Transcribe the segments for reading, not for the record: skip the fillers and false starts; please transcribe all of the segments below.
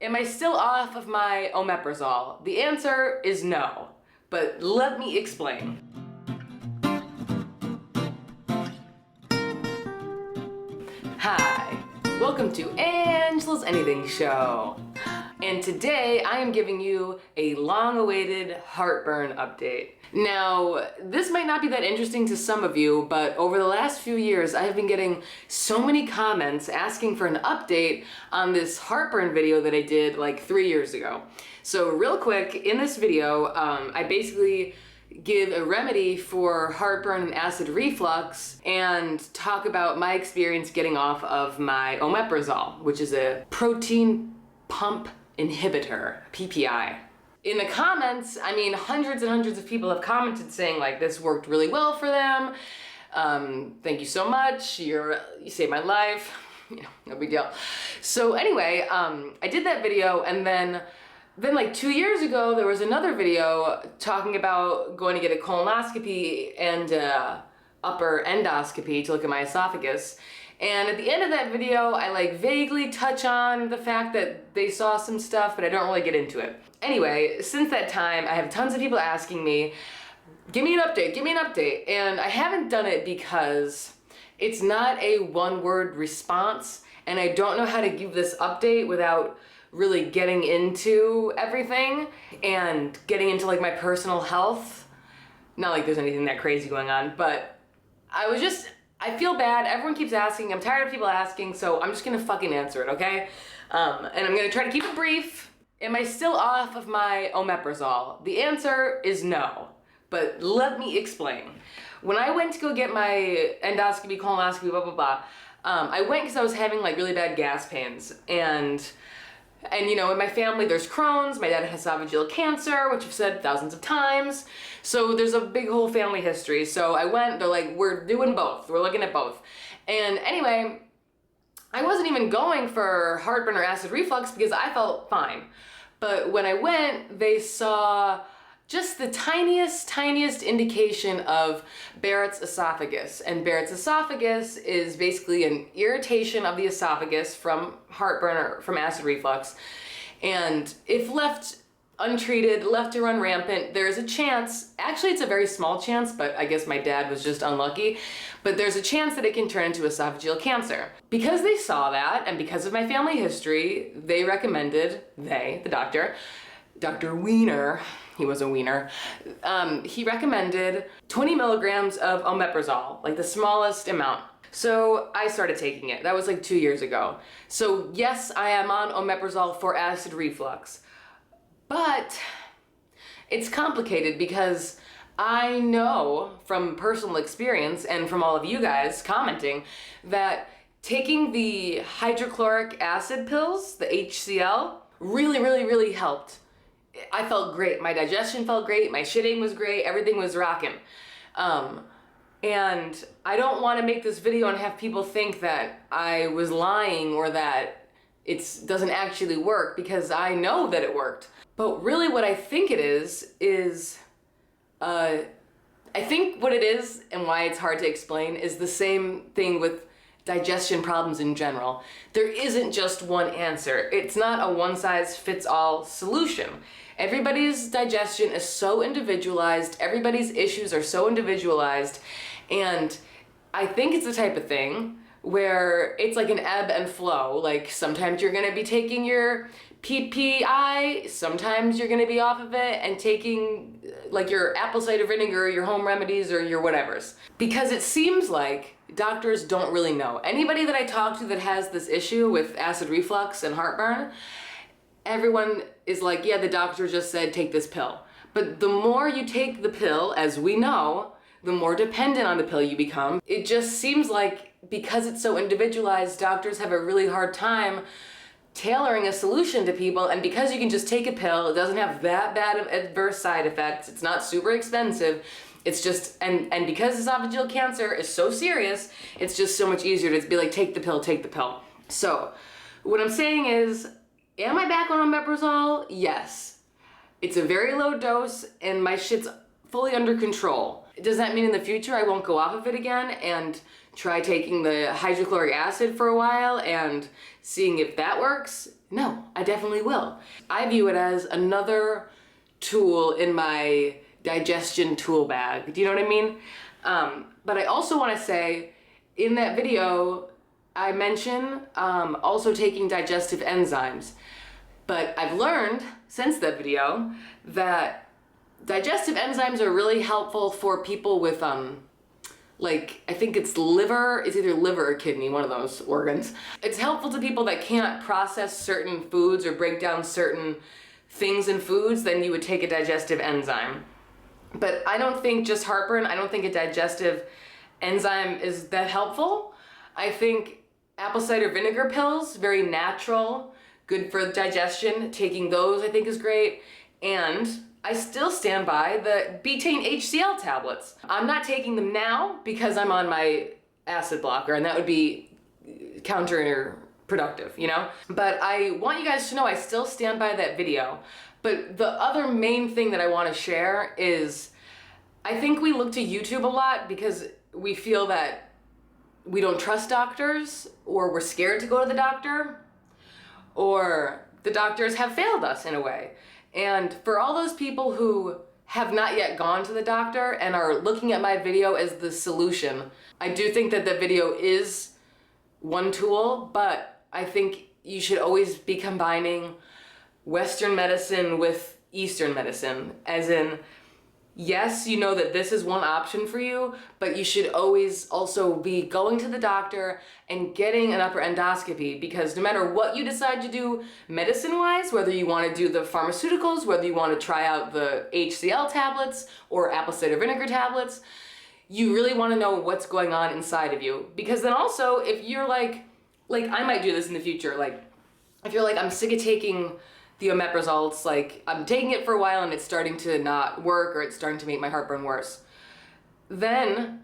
Am I still off of my omeprazole? The answer is no, but let me explain. Hi, welcome to Angela's Anything Show. And today I am giving you a long-awaited heartburn update. Now, this might not be that interesting to some of you, but over the last few years I have been getting so many comments asking for an update on this heartburn video that I did like 3 years ago. So real quick, in this video, I basically give a remedy for heartburn and acid reflux and talk about my experience getting off of my omeprazole, which is a protein pump inhibitor, PPI. In the comments, I mean, hundreds and hundreds of people have commented saying like this worked really well for them. Thank you so much. You saved my life. You know, no big deal. So anyway, I did that video, and then like 2 years ago, there was another video talking about going to get a colonoscopy and upper endoscopy to look at my esophagus. And at the end of that video, I like vaguely touch on the fact that they saw some stuff, but I don't really get into it. Anyway, since that time, I have tons of people asking me, give me an update, give me an update. And I haven't done it because it's not a one-word response, and I don't know how to give this update without really getting into everything and getting into like my personal health. Not like there's anything that crazy going on, but I feel bad. Everyone keeps asking. I'm tired of people asking, so I'm just gonna fucking answer it, okay? And I'm gonna try to keep it brief. Am I still off of my omeprazole? The answer is no, but let me explain. When I went to go get my endoscopy, colonoscopy, blah, blah, blah, I went because I was having like really bad gas pains, and you know, in my family there's Crohn's, my dad has esophageal cancer, which I've said thousands of times, so there's a big whole family history. So I went, they're like, we're doing both, we're looking at both. And anyway, I wasn't even going for heartburn or acid reflux because I felt fine. But when I went, they saw just the tiniest indication of Barrett's esophagus. And Barrett's esophagus is basically an irritation of the esophagus from heartburn or from acid reflux. And if left untreated, left to run rampant, there's a chance, actually it's a very small chance, but I guess my dad was just unlucky, but there's a chance that it can turn into esophageal cancer. Because they saw that, and because of my family history, they recommended, the doctor, Dr. Wiener, he was a wiener, he recommended 20 milligrams of omeprazole, like the smallest amount. So I started taking it. That was like 2 years ago. So yes, I am on omeprazole for acid reflux, but it's complicated because I know from personal experience and from all of you guys commenting that taking the hydrochloric acid pills, the HCl, really helped. I felt great. My digestion felt great. My shitting was great. Everything was rocking. And I don't want to make this video and have people think that I was lying or that it doesn't actually work, because I know that it worked. But really what I think it is, I think what it is and why it's hard to explain is the same thing with digestion problems in general. There isn't just one answer. It's not a one-size-fits-all solution. Everybody's digestion is so individualized, everybody's issues are so individualized, and I think it's the type of thing where it's like an ebb and flow. Like sometimes you're gonna be taking your PPI, sometimes you're gonna be off of it and taking like your apple cider vinegar, your home remedies, or your whatevers. Because it seems like doctors don't really know. Anybody that I talk to that has this issue with acid reflux and heartburn, everyone is like, yeah, the doctor just said take this pill. But the more you take the pill, as we know, the more dependent on the pill you become. It just seems like because it's so individualized, doctors have a really hard time tailoring a solution to people, and because you can just take a pill, it doesn't have that bad of adverse side effects, it's not super expensive, it's just, and because esophageal cancer is so serious, it's just so much easier to be like, take the pill, take the pill. So, what I'm saying is, am I back on omeprazole? Yes. It's a very low dose, and my shit's fully under control. Does that mean in the future I won't go off of it again and try taking the hydrochloric acid for a while and seeing if that works? No, I definitely will. I view it as another tool in my digestion tool bag. Do you know what I mean? But I also want to say, in that video, I mention also taking digestive enzymes. But I've learned since that video that digestive enzymes are really helpful for people with like, I think it's liver, it's either liver or kidney, one of those organs. It's helpful to people that can't process certain foods or break down certain things in foods, then you would take a digestive enzyme. But I don't think just heartburn, I don't think a digestive enzyme is that helpful. I think apple cider vinegar pills, very natural, good for digestion. Taking those I think is great. And I still stand by the betaine HCl tablets. I'm not taking them now because I'm on my acid blocker, and that would be counterproductive, you know? But I want you guys to know I still stand by that video. But the other main thing that I want to share is I think we look to YouTube a lot because we feel that we don't trust doctors, or we're scared to go to the doctor, or the doctors have failed us in a way. And for all those people who have not yet gone to the doctor and are looking at my video as the solution, I do think that the video is one tool, but I think you should always be combining Western medicine with Eastern medicine, as in, yes, you know that this is one option for you, but you should always also be going to the doctor and getting an upper endoscopy, because no matter what you decide to do medicine-wise, whether you want to do the pharmaceuticals, whether you want to try out the HCl tablets or apple cider vinegar tablets, you really want to know what's going on inside of you. Because then also, if you're like I might do this in the future, like if you're like, I'm sick of taking the omeprazoles, like I'm taking it for a while and it's starting to not work, or it's starting to make my heartburn worse, then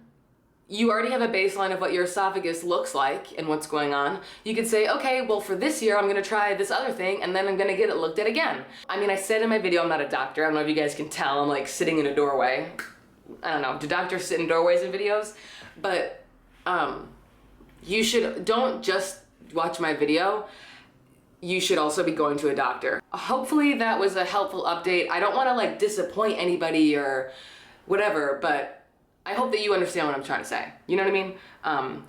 you already have a baseline of what your esophagus looks like and what's going on. You could say, okay, well for this year I'm gonna try this other thing, and then I'm gonna get it looked at again. I mean, I said in my video I'm not a doctor. I don't know if you guys can tell, I'm like sitting in a doorway. I don't know, do doctors sit in doorways in videos? But don't just watch my video. You should also be going to a doctor. Hopefully that was a helpful update. I don't want to like disappoint anybody or whatever, but I hope that you understand what I'm trying to say. You know what I mean?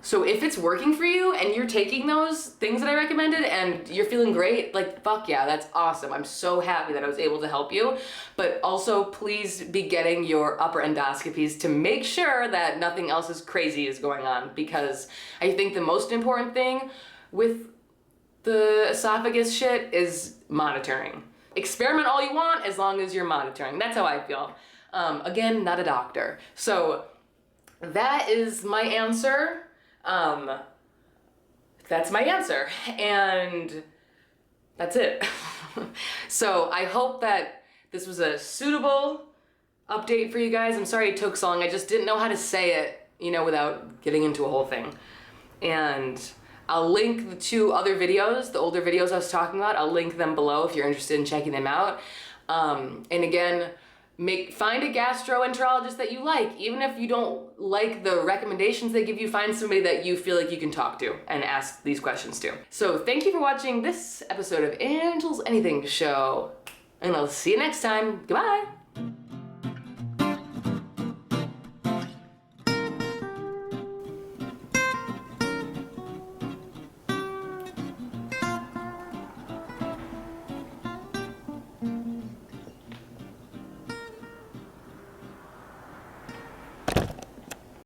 So if it's working for you and you're taking those things that I recommended and you're feeling great, like fuck yeah, that's awesome. I'm so happy that I was able to help you. But also please be getting your upper endoscopies to make sure that nothing else is crazy is going on, because I think the most important thing with the esophagus shit is monitoring. Experiment all you want as long as you're monitoring. That's how I feel. Again, not a doctor. So that is my answer. That's my answer. And that's it. So I hope that this was a suitable update for you guys. I'm sorry it took so long. I just didn't know how to say it, you know, without getting into a whole thing. And I'll link the 2 other videos, the older videos I was talking about. I'll link them below if you're interested in checking them out. And again, find a gastroenterologist that you like. Even if you don't like the recommendations they give you, find somebody that you feel like you can talk to and ask these questions to. So thank you for watching this episode of Angel's Anything Show, and I'll see you next time. Goodbye.